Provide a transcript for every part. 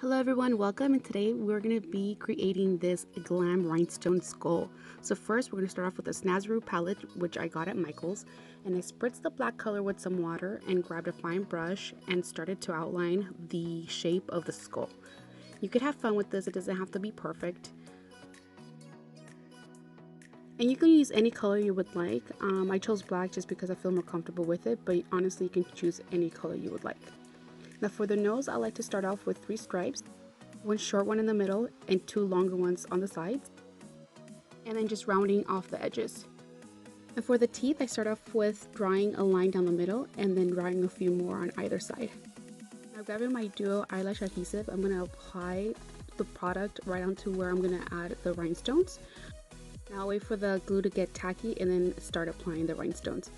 Hello everyone, welcome, and today we're going to be creating this Glam Rhinestone skull. So first we're going to start off with a Snazaroo palette, which I got at Michael's, and I spritzed the black color with some water and grabbed a fine brush and started to outline the shape of the skull. You could have fun with this, it doesn't have to be perfect. And you can use any color you would like. I chose black just because I feel more comfortable with it, but honestly you can choose any color you would like. Now for the nose, I like to start off with 3 stripes, one short one in the middle and 2 longer ones on the sides, and then just rounding off the edges. And for the teeth, I start off with drawing a line down the middle and then drawing a few more on either side. Now grabbing my duo eyelash adhesive, I'm going to apply the product right onto where I'm going to add the rhinestones. Now I'll wait for the glue to get tacky and then start applying the rhinestones.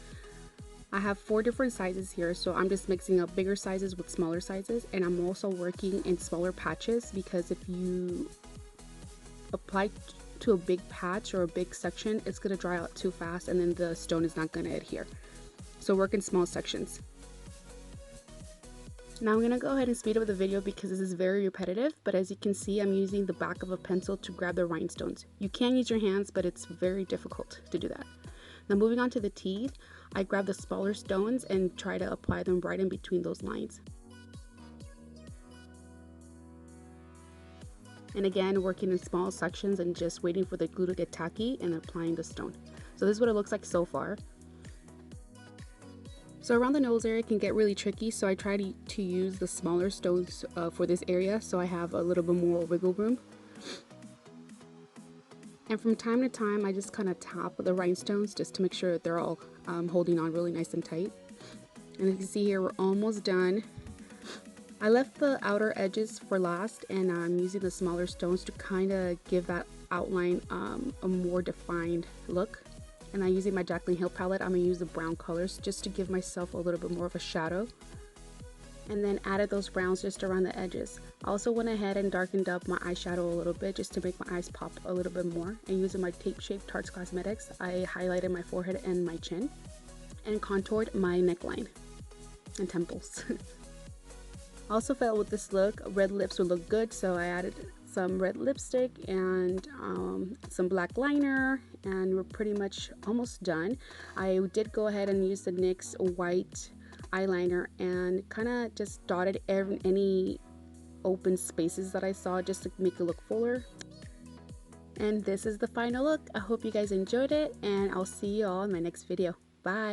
I have 4 different sizes here, so I'm just mixing up bigger sizes with smaller sizes, and I'm also working in smaller patches because if you apply to a big patch or a big section, it's going to dry out too fast and then the stone is not going to adhere. So work in small sections. Now I'm going to go ahead and speed up the video because this is very repetitive, but as you can see, I'm using the back of a pencil to grab the rhinestones. You can use your hands, but it's very difficult to do that. Now moving on to the teeth, I grab the smaller stones and try to apply them right in between those lines. And again, working in small sections and just waiting for the glue to get tacky and applying the stone. So this is what it looks like so far. So around the nose area can get really tricky, so I try to use the smaller stones for this area so I have a little bit more wiggle room. And from time to time, I just kind of tap the rhinestones just to make sure that they're all holding on really nice and tight. And you can see here, we're almost done. I left the outer edges for last, and I'm using the smaller stones to kind of give that outline a more defined look. And I'm using my Jaclyn Hill palette. I'm going to use the brown colors just to give myself a little bit more of a shadow. And then added those browns just around the edges. I also went ahead and darkened up my eyeshadow a little bit just to make my eyes pop a little bit more. And using my Tape Shape Tarte Cosmetics, I highlighted my forehead and my chin and contoured my neckline and temples. I also felt with this look, red lips would look good, so I added some red lipstick and some black liner, and we're pretty much almost done. I did go ahead and use the NYX white eyeliner and kind of just dotted any open spaces that I saw just to make it look fuller. And this is the final look. I hope you guys enjoyed it, and I'll see you all in my next video. Bye.